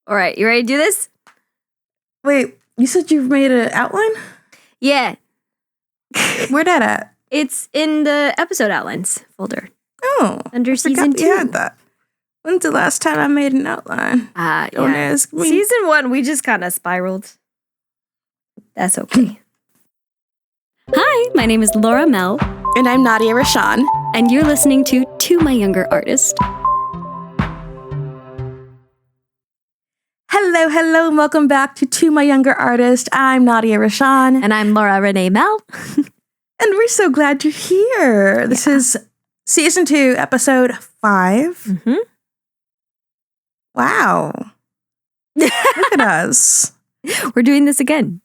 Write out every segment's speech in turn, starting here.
All right, you ready to do this? Wait, you said you've made an outline? Yeah. Where that at? It's in the episode outlines folder. Oh. Under season 2. You had that. When's the last time I made an outline? Don't ask me. Season 1, we just kind of spiraled. That's okay. Hi, my name is Laura Mehl. And I'm Nadia Rashan. And you're listening to My Younger Artist. Hello, and welcome back to My Younger Artist. I'm Nadia Rashan. And I'm Laura Renee Mehl. And we're so glad you're here. This is season 2, episode 5. Mm-hmm. Wow. Look at us. We're doing this again.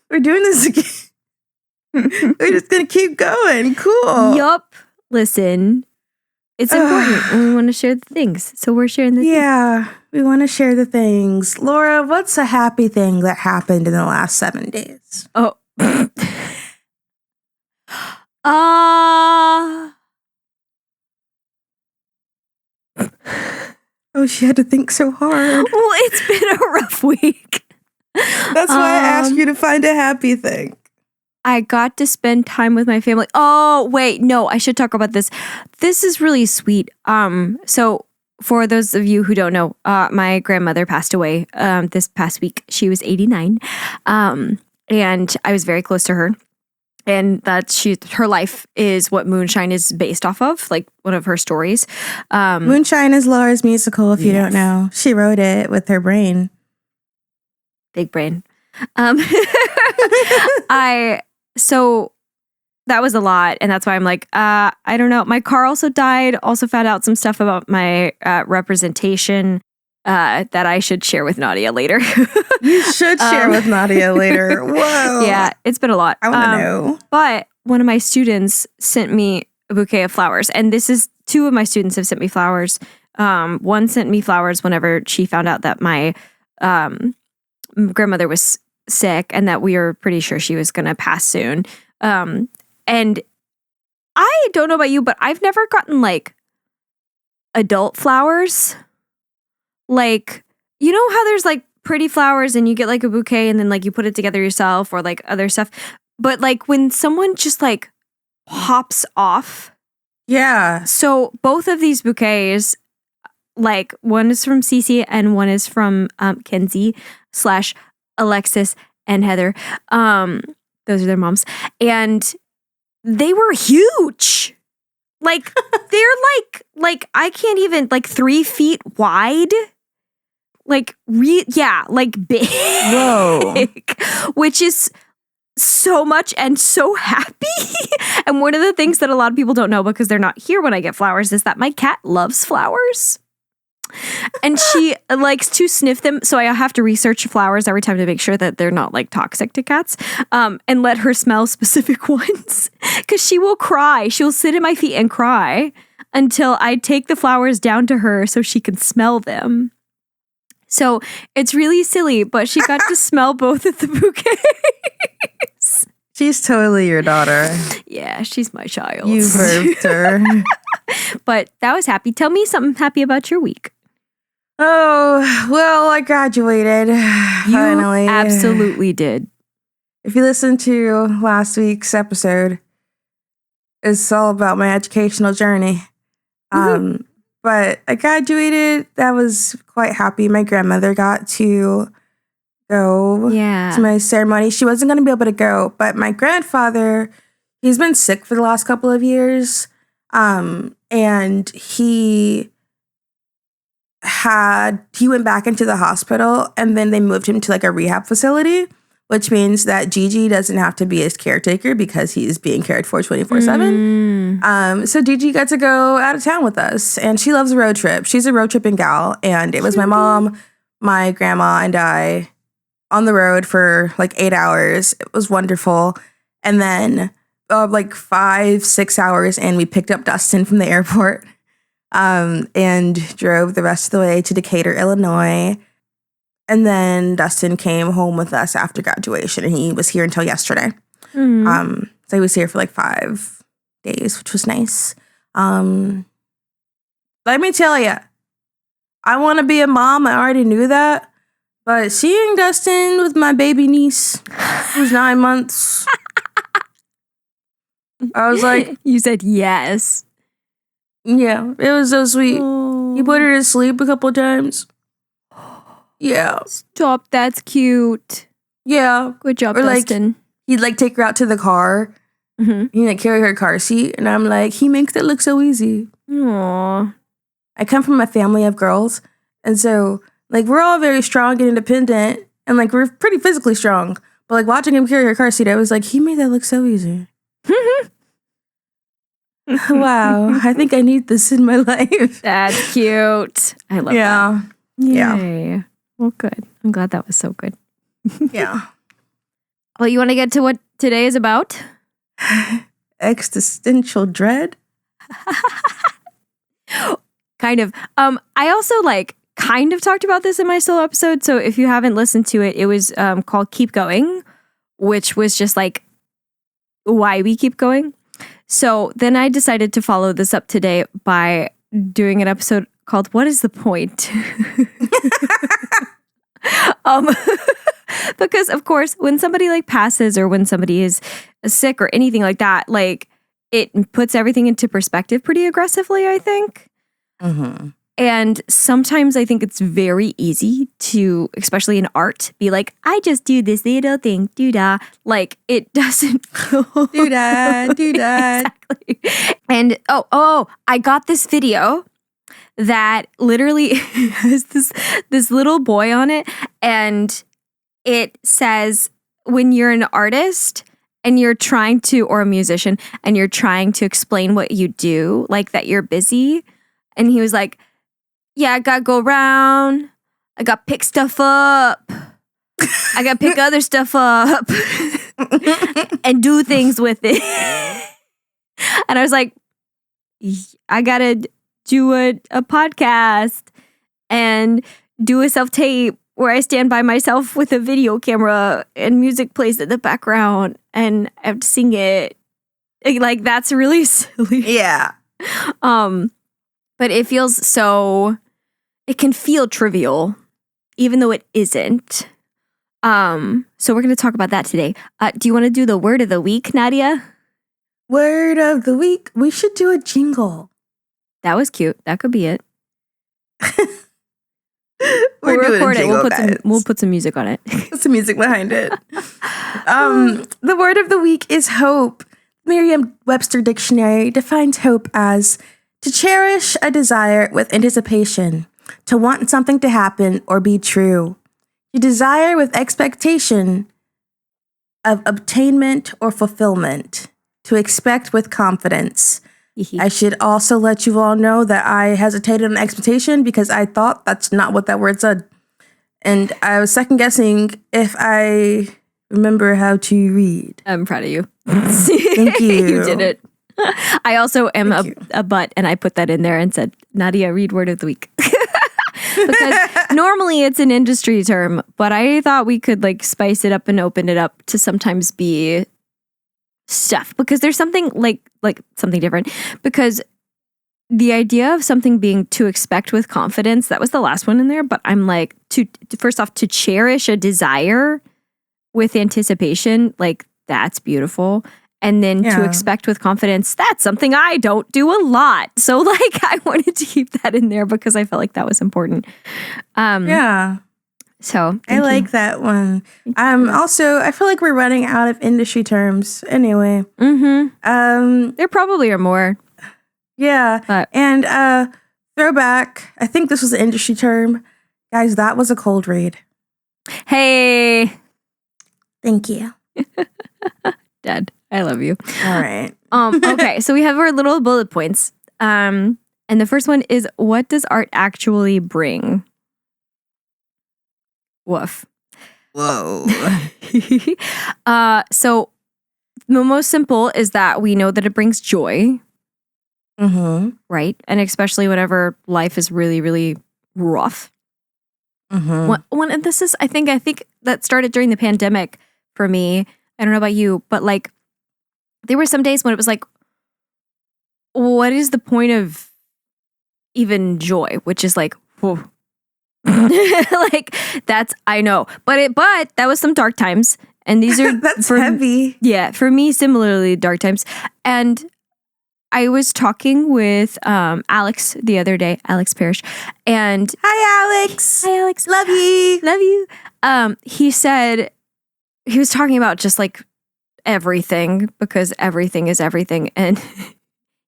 We're doing this again. We're just going to keep going. Cool. Yup. Listen, it's important and we want to share the things. So we're sharing the things. Yeah, we want to share the things. Laura, what's a happy thing that happened in the last 7 days? Oh. Oh, she had to think so hard. Well, it's been a rough week. That's why I asked you to find a happy thing. I got to spend time with my family. Oh, wait, no, I should talk about this. This is really sweet. So for those of you who don't know, my grandmother passed away this past week. She was 89. And I was very close to her. And her life is what Moonshine is based off of, like one of her stories. Moonshine is Laura's musical, if you don't know. She wrote it with her brain. Big brain. So that was a lot. And that's why I'm like, I don't know. My car also died. Also found out some stuff about my representation that I should share with Nadia later. You should share with Nadia later. Whoa. Yeah, it's been a lot. I want to know. But one of my students sent me a bouquet of flowers. And two of my students have sent me flowers. One sent me flowers whenever she found out that my grandmother was sick and that we were pretty sure she was going to pass soon. And I don't know about you, but I've never gotten like adult flowers. Like, you know how there's like pretty flowers and you get like a bouquet and then like you put it together yourself or like other stuff. But like when someone just like pops off. Yeah. So both of these bouquets, like one is from Cece and one is from Kenzie / Alexis and Heather. Those are their moms. And they were huge. Like they're like I can't even, like 3 feet wide. Like like big. Whoa. Which is so much and so happy. And one of the things that a lot of people don't know because they're not here when I get flowers is that my cat loves flowers. And she likes to sniff them. So I have to research flowers every time to make sure that they're not like toxic to cats. And let her smell specific ones. Because she will cry. She'll sit at my feet and cry until I take the flowers down to her so she can smell them. So it's really silly, but she got to smell both of the bouquets. She's totally your daughter. Yeah, she's my child. You birthed her. But that was happy. Tell me something happy about your week. Oh, well, I graduated. Finally. You absolutely did. If you listened to last week's episode, it's all about my educational journey. Mm-hmm. But I graduated. That was quite happy. My grandmother got to go to my ceremony. She wasn't going to be able to go, but my grandfather, he's been sick for the last couple of years. And he went back into the hospital and then they moved him to like a rehab facility, which means that Gigi doesn't have to be his caretaker because he's being cared for 24/7. So Gigi got to go out of town with us and she loves a road trip. She's a road tripping gal. And it was my mom, my grandma, and I on the road for like 8 hours. It was wonderful. And then like 5-6 hours and we picked up Dustin from the airport. And drove the rest of the way to Decatur, Illinois. And then Dustin came home with us after graduation, and he was here until yesterday. So he was here for like 5 days, which was nice. Let me tell you, I want to be a mom. I already knew that. But seeing Dustin with my baby niece, who's 9 months, I was like, You said yes. yeah, it was so sweet. Oh. He put her to sleep a couple times. Yeah. Stop, that's cute. Yeah. Good job, Or, like, Dustin. He'd like take her out to the car. Mm-hmm. He'd like carry her car seat. And I'm like, he makes it look so easy. Aww. I come from a family of girls. And so, like, we're all very strong and independent. And, like, we're pretty physically strong. But, like, watching him carry her car seat, I was like, he made that look so easy. Wow. I think I need this in my life. That's cute. I love that. Yeah. Yay. Well, good. I'm glad that was so good. Yeah. Well, you want to get to what today is about? Existential dread. Kind of. I also kind of talked about this in my solo episode. So if you haven't listened to it, it was called Keep Going, which was just like why we keep going. So then I decided to follow this up today by doing an episode called What is the Point? Because of course, when somebody like passes or when somebody is sick or anything like that, like it puts everything into perspective pretty aggressively, I think. Mm-hmm. And sometimes I think it's very easy to, especially in art, be like, I just do this little thing, doo-dah. Like, it doesn't feel... Doo-dah, doo-dah. Exactly. And, I got this video that literally has this little boy on it. And it says, when you're an artist and you're trying to, or a musician, and you're trying to explain what you do, like that you're busy. And he was like, yeah, I gotta go around. I gotta pick stuff up. I gotta pick other stuff up and do things with it. And I was like, I gotta do a podcast and do a self-tape where I stand by myself with a video camera and music plays in the background and I have to sing it. Like, that's really silly. Yeah. But it feels so... It can feel trivial, even though it isn't. So we're going to talk about that today. Do you want to do the word of the week, Nadia? Word of the week. We should do a jingle. That was cute. That could be it. We'll record it. jingle, We'll put some music on it. Put some music behind it. The word of the week is hope. Merriam-Webster Dictionary defines hope as to cherish a desire with anticipation, to want something to happen or be true, to desire with expectation of obtainment or fulfillment, to expect with confidence. I should also let you all know that I hesitated on expectation because I thought that's not what that word said. And I was second guessing if I remember how to read. I'm proud of you. Thank you. You did it. I also am a butt, and I put that in there and said, Nadia, read word of the week. Because normally it's an industry term, but I thought we could like spice it up and open it up to sometimes be stuff, because there's something like something different. Because the idea of something being to expect with confidence, that was the last one in there, but I'm like, first off, to cherish a desire with anticipation, like that's beautiful. And then to expect with confidence, that's something I don't do a lot. So like I wanted to keep that in there because I felt like that was important. So I like that one. Also, I feel like we're running out of industry terms anyway. There probably are more. Yeah. But. And throwback, I think this was an industry term. Guys, that was a cold read. Hey. Thank you. Dad, I love you. All right. Okay, so we have our little bullet points. And the first one is, what does art actually bring? Woof. Whoa. So the most simple is that we know that it brings joy. Right? And especially whenever life is really, really rough. And this is, I think that started during the pandemic for me. I don't know about you, but like there were some days when it was like, what is the point of even joy? Which is like, whoa, Like I know, but that was some dark times, and these are That's heavy. Yeah, for me, similarly dark times. And I was talking with Alex the other day, Alex Parrish, and Hi, Alex. hi, Alex, Love you. love you. He said he was talking about just like everything, because everything is everything, and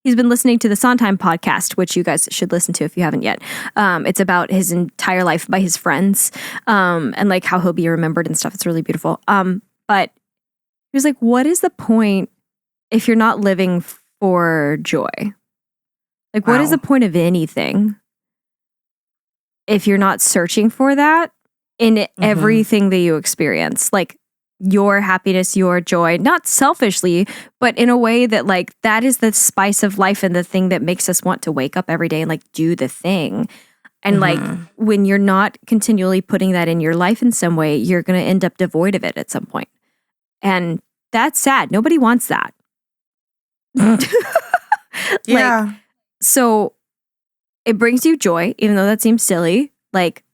he's been listening to the Sondheim podcast, which you guys should listen to if you haven't yet. It's about his entire life by his friends, and like how he'll be remembered and stuff. It's really beautiful. But he was like, what is the point if you're not living for joy? Like, what is the point of anything if you're not searching for that in everything that you experience? Like, your happiness, your joy, not selfishly, but in a way that like that is the spice of life and the thing that makes us want to wake up every day and like do the thing. And like when you're not continually putting that in your life in some way, you're going to end up devoid of it at some point. And that's sad. Nobody wants that. Yeah. So it brings you joy, even though that seems silly. Like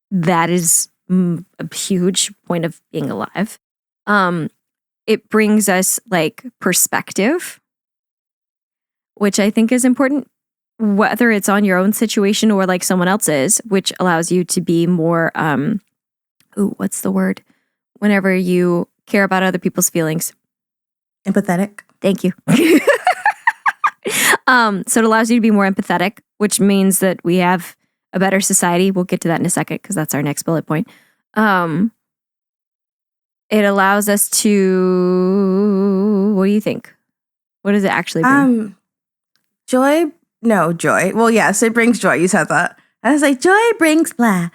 that is a huge point of being alive. It brings us like perspective, which I think is important, whether it's on your own situation or like someone else's, which allows you to be more, what's the word? Whenever you care about other people's feelings. Empathetic. Thank you. So it allows you to be more empathetic, which means that we have a better society. We'll get to that in a second because that's our next bullet point. It allows us to, what do you think? What does it actually bring? Joy. Well, yes, it brings joy. You said that. I was like, joy brings blah.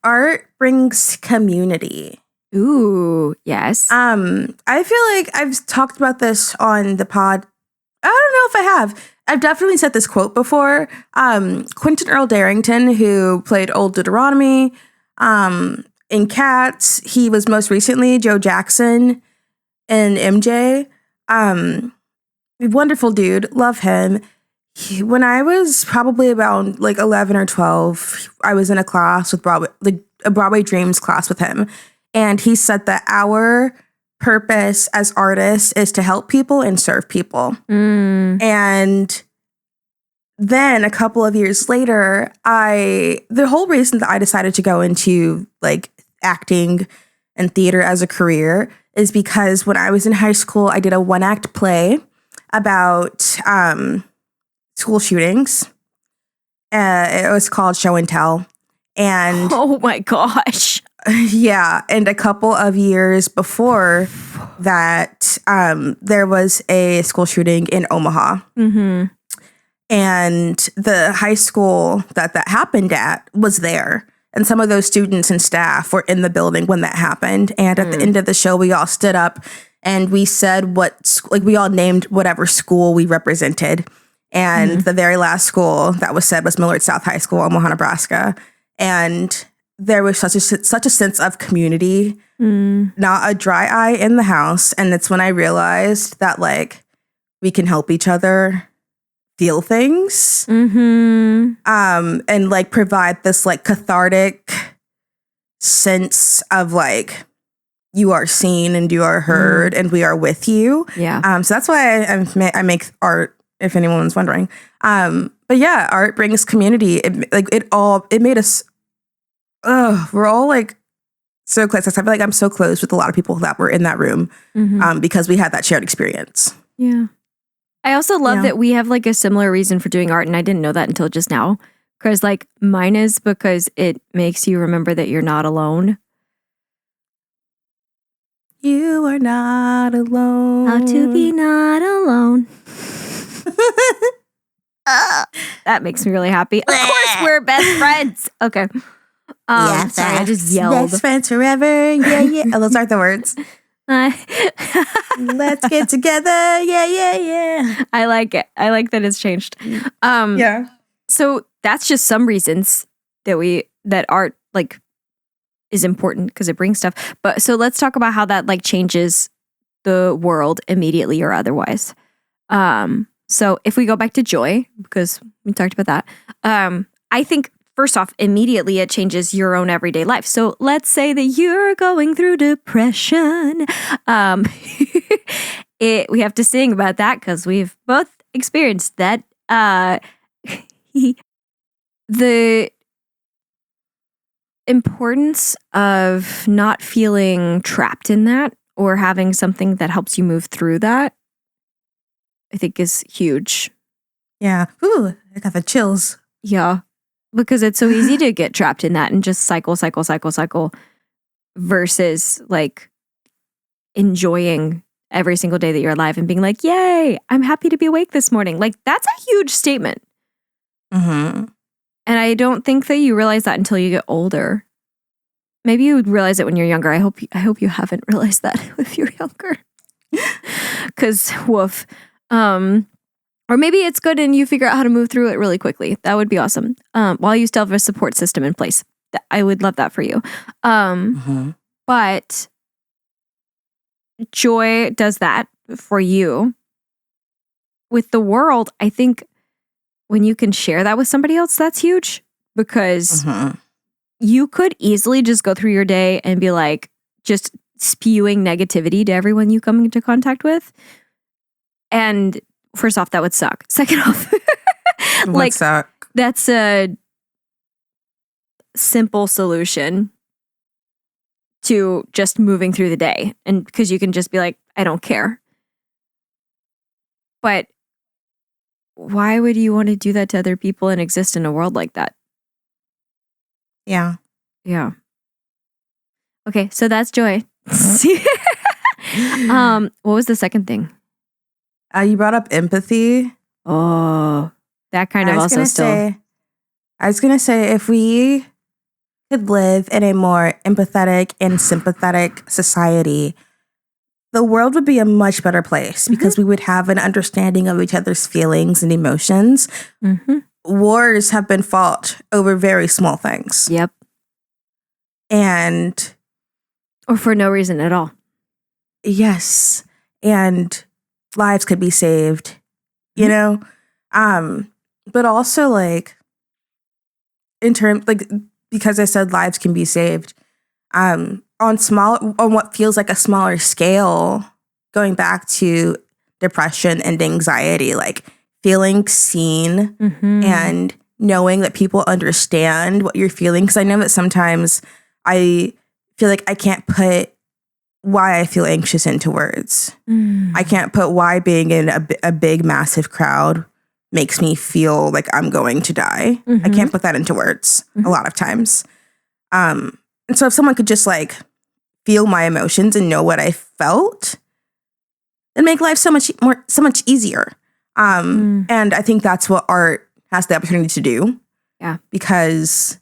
Art brings community. Ooh, yes. I feel like I've talked about this on the pod. I don't know if I have. I've definitely said this quote before. Quentin Earl Darrington, who played Old Deuteronomy, in Cats. He was most recently Joe Jackson in MJ. Wonderful dude. Love him. When I was probably about like 11 or 12, I was in a class with a Broadway Dreams class with him. And he said that our purpose as artists is to help people and serve people. And then a couple of years later, the whole reason that I decided to go into like acting and theater as a career is because when I was in high school, I did a 1-act play about school shootings. It was called Show and Tell. And oh my gosh. Yeah. And a couple of years before that, there was a school shooting in Omaha. And the high school that happened at was there. And some of those students and staff were in the building when that happened. And at the end of the show, we all stood up and we said we all named whatever school we represented. And the very last school that was said was Millard South High School, Omaha, Nebraska. And there was such a sense of community, not a dry eye in the house. And it's when I realized that like we can help each other feel things, and like provide this like cathartic sense of like you are seen and you are heard and we are with you. Yeah. So that's why I make art, if anyone's wondering. But yeah, art brings community. It made us. We're all like so close. I feel like I'm so close with a lot of people that were in that room, because we had that shared experience. Yeah. I also love that we have like a similar reason for doing art, and I didn't know that until just now. Because like mine is because it makes you remember that you're not alone. You are not alone. How to be not alone. That makes me really happy. Of course, we're best friends. Okay. Sorry, I just yelled. Best friends forever. Yeah, yeah. Oh, those aren't the words. Let's get together. Yeah, yeah, yeah. I like it. I like that it's changed. Yeah. So that's just some reasons that art like is important because it brings stuff. But so let's talk about how that like changes the world immediately or otherwise. So if we go back to joy, because we talked about that, I think first off, immediately it changes your own everyday life. So let's say that you're going through depression. We have to sing about that because we've both experienced that. The importance of not feeling trapped in that or having something that helps you move through that, I think is huge. Yeah. Ooh, I got the chills. Yeah. Because it's so easy to get trapped in that and just cycle versus like enjoying every single day that you're alive and being like, yay, I'm happy to be awake this morning. Like, that's a huge statement. Mm-hmm. And I don't think that you realize that until you get older. Maybe you would realize it when you're younger. I hope you haven't realized that if you're younger. Because woof. Or maybe it's good and you figure out how to move through it really quickly. That would be awesome. While you still have a support system in place. I would love that for you. But joy does that for you. With the world, I think when you can share that with somebody else, that's huge. Because you could easily just go through your day and be like, just spewing negativity to everyone you come into contact with. And first off, that would suck. Second off, like suck? That's a simple solution to just moving through the day. And because you can just be like, I don't care. But why would you want to do that to other people and exist in a world like that? Yeah. Yeah. Okay, so that's joy. What was the second thing? You brought up empathy. Oh, that kind of also still. I was going to say, if we could live in a more empathetic and sympathetic society, the world would be a much better place because we would have an understanding of each other's feelings and emotions. Wars have been fought over very small things. Yep. Or for no reason at all. Yes. And lives could be saved, you know? But also like in terms, like, because I said lives can be saved, on what feels like a smaller scale, going back to depression and anxiety, like feeling seen and knowing that people understand what you're feeling. Because I know that sometimes I feel like I can't put why I feel anxious into words. I can't put why being in a big, massive crowd makes me feel like I'm going to die. I can't put that into words a lot of times. And so if someone could just like feel my emotions and know what I felt, it'd make life so much easier. And I think that's what art has the opportunity to do. Yeah. Because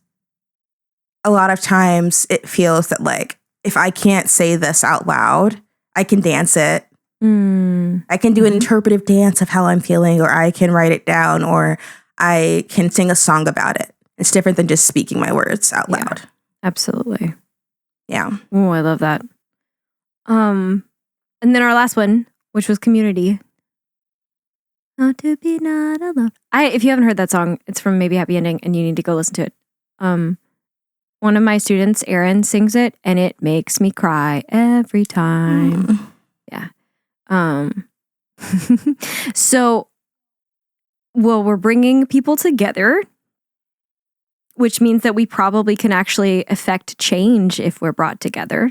a lot of times it feels that like, if I can't say this out loud, I can dance it. I can do an interpretive dance of how I'm feeling, or I can write it down, or I can sing a song about it. It's different than just speaking my words out loud. Absolutely. Yeah. Oh, I love that. And then our last one, which was community. Not to be not alone. If you haven't heard that song, it's from Maybe Happy Ending, and you need to go listen to it. One of my students, Erin, sings it, and it makes me cry every time. Yeah. So, well, we're bringing people together, which means that we probably can actually affect change if we're brought together.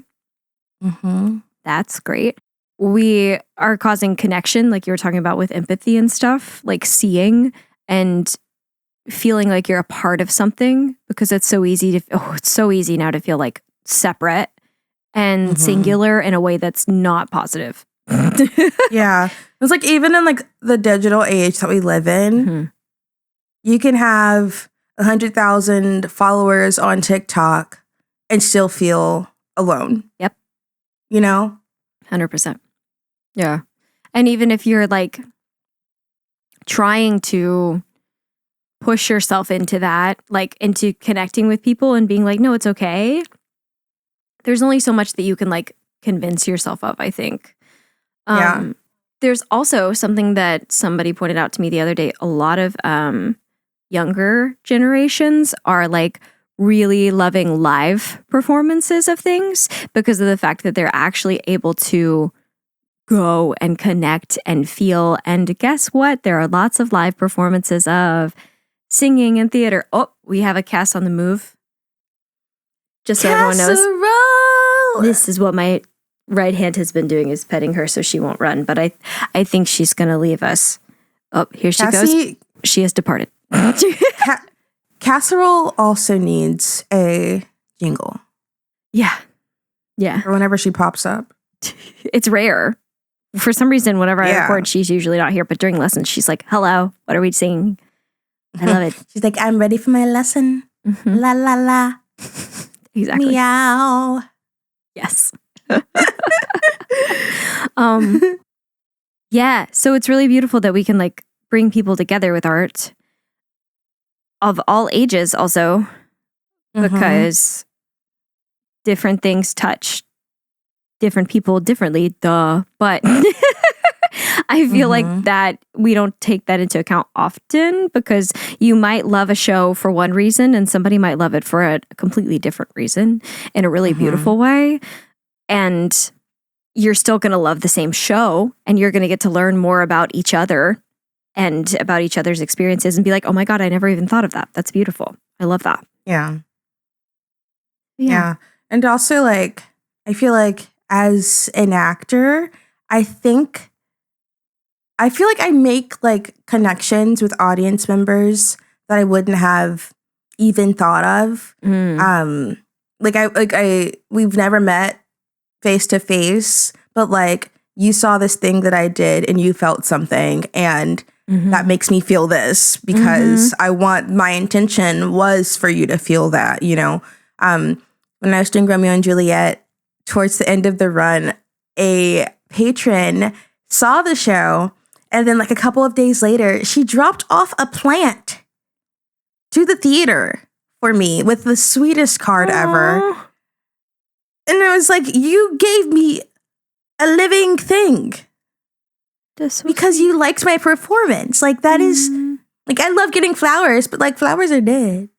That's great. We are causing connection, like you were talking about with empathy and stuff, like seeing and feeling like you're a part of something, because it's so easy it's so easy now to feel like separate and singular in a way that's not positive. Yeah. It's like even in like the digital age that we live in, you can have 100,000 followers on TikTok and still feel alone. Yep. You know? 100%. Yeah. And even if you're like trying to push yourself into that, like into connecting with people and being like, no, it's okay. There's only so much that you can like convince yourself of, I think. There's also something that somebody pointed out to me the other day. A lot of younger generations are like really loving live performances of things because of the fact that they're actually able to go and connect and feel. And guess what? There are lots of live performances of singing and theater. Oh, we have a Cass on the move. Just so everyone knows. This is what my right hand has been doing, is petting her so she won't run. But I think she's going to leave us. Oh, here she goes. She has departed. Casserole also needs a jingle. Yeah. Yeah. For whenever she pops up. It's rare. For some reason, whenever I record, she's usually not here. But during lessons, she's like, hello, what are we singing? I love it. She's like, I'm ready for my lesson. Mm-hmm. La, la, la. Exactly. Meow. Yes. Yeah. So it's really beautiful that we can like bring people together with art of all ages also, because different things touch different people differently, duh. But I feel like that we don't take that into account often, because you might love a show for one reason and somebody might love it for a completely different reason in a really beautiful way. And you're still going to love the same show, and you're going to get to learn more about each other and about each other's experiences and be like, oh my God, I never even thought of that. That's beautiful. I love that. Yeah. And also, like, I feel like as an actor, I feel like I make like connections with audience members that I wouldn't have even thought of. We've never met face to face, but like you saw this thing that I did and you felt something, and that makes me feel this because my intention was for you to feel that, you know. When I was doing Romeo and Juliet, towards the end of the run, a patron saw the show, and then like a couple of days later, she dropped off a plant to the theater for me with the sweetest card ever. And I was like, you gave me a living thing because you liked my performance. Like, that is, like, I love getting flowers, but like flowers are dead.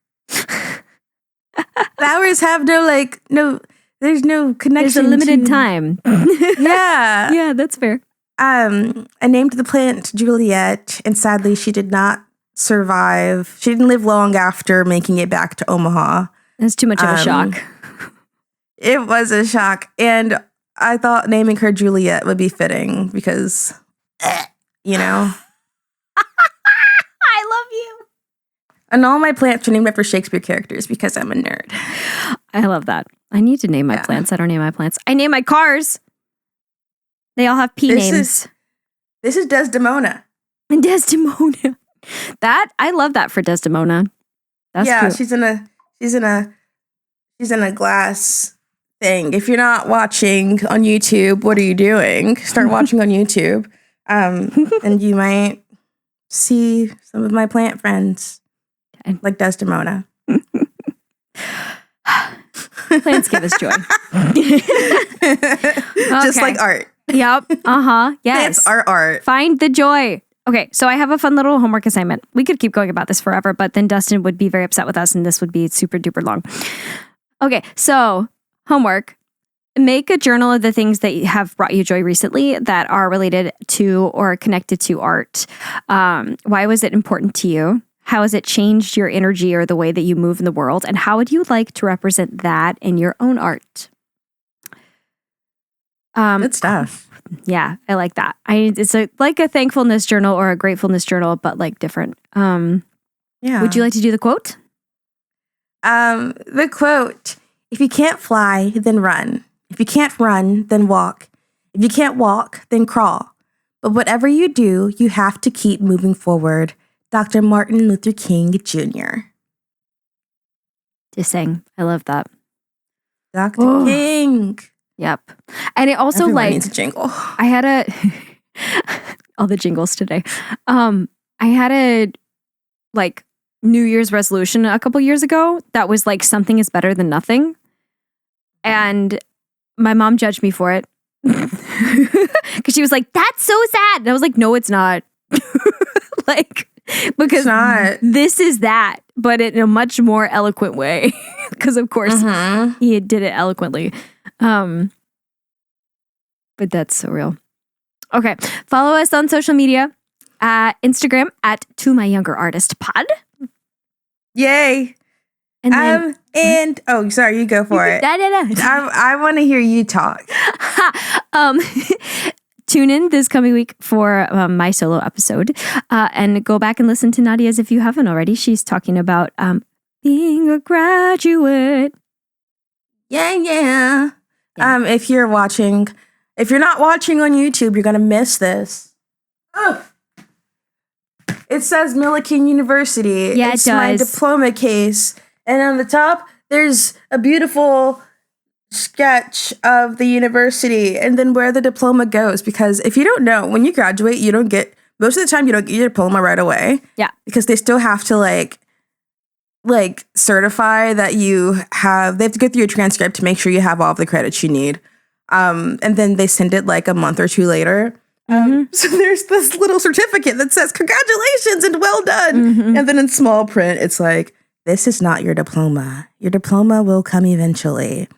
Flowers have there's no connection. There's a limited time. Yeah. Yeah, that's fair. I named the plant Juliet, and sadly she did not survive. She didn't live long after making it back to Omaha. That's too much of a shock. It was a shock. And I thought naming her Juliet would be fitting because, you know. I love you. And all my plants are named after Shakespeare characters because I'm a nerd. I love that. I need to name my plants. I don't name my plants. I name my cars. They all have P names. This is Desdemona. And Desdemona. I love that for Desdemona. That's cute. she's in a glass thing. If you're not watching on YouTube, what are you doing? Start watching on YouTube. And you might see some of my plant friends. Like Desdemona. Plants give us joy. Just like art. Yep. Yes. Plants are art. Find the joy. Okay, so I have a fun little homework assignment. We could keep going about this forever, but then Dustin would be very upset with us and this would be super duper long. Okay, so homework. Make a journal of the things that have brought you joy recently that are related to or connected to art. Why was it important to you? How has it changed your energy or the way that you move in the world? And how would you like to represent that in your own art? Good stuff. Yeah, I like that. It's like a thankfulness journal or a gratefulness journal, but like different. Yeah. Would you like to do the quote? The quote: if you can't fly, then run. If you can't run, then walk. If you can't walk, then crawl. But whatever you do, you have to keep moving forward. Dr. Martin Luther King Jr. Just saying. I love that. Dr. King. Yep. And it also Everyone needs a jingle. I had all the jingles today. I had a like New Year's resolution a couple years ago that was like something is better than nothing. And my mom judged me for it. Because she was like, that's so sad. And I was like, no, it's not. Like, Because It's not. this is that, but in a much more eloquent way. Because of course he did it eloquently. But that's so real. Okay. Follow us on social media. Instagram at @ToMyYoungerArtistPod. Yay. And then, and oh, sorry, you go for it. I want to hear you talk. Tune in this coming week for my solo episode, and go back and listen to Nadia's if you haven't already. She's talking about being a graduate. Yeah. If you're not watching on YouTube, you're gonna miss this. Oh. It says Millikan University. Yeah, it's it does. My diploma case. And on the top, there's a beautiful sketch of the university and then where the diploma goes. Because if you don't know, when you graduate, most of the time you don't get your diploma right away. Yeah. Because they still have to like certify that they have to go through your transcript to make sure you have all of the credits you need. And then they send it like a month or two later. So there's this little certificate that says, congratulations and well done. And then in small print, it's like, this is not your diploma. Your diploma will come eventually.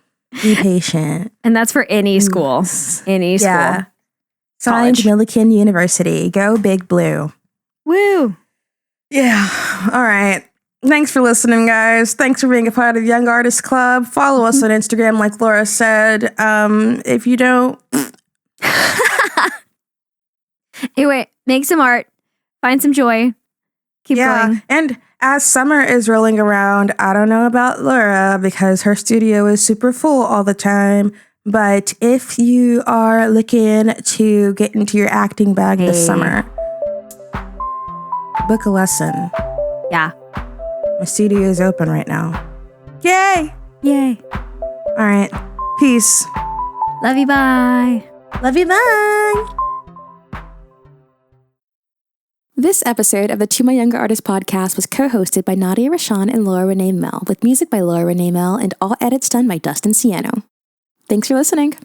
Be patient. And that's for any school. Any school. Yeah. Signed Millikan University. Go Big Blue. Woo. Yeah. All right. Thanks for listening, guys. Thanks for being a part of Young Artist Club. Follow us on Instagram, like Laura said. If you don't... Anyway, make some art. Find some joy. Keep going. And as summer is rolling around, I don't know about Laura because her studio is super full all the time. But if you are looking to get into your acting bag this summer, book a lesson. Yeah. My studio is open right now. Yay! Yay. All right. Peace. Love you. Bye. Love you. Bye. This episode of the To My Younger Artist podcast was co-hosted by Nadia Rashawn and Laura Renee Mehl, with music by Laura Renee Mehl and all edits done by Dustin Ciano. Thanks for listening.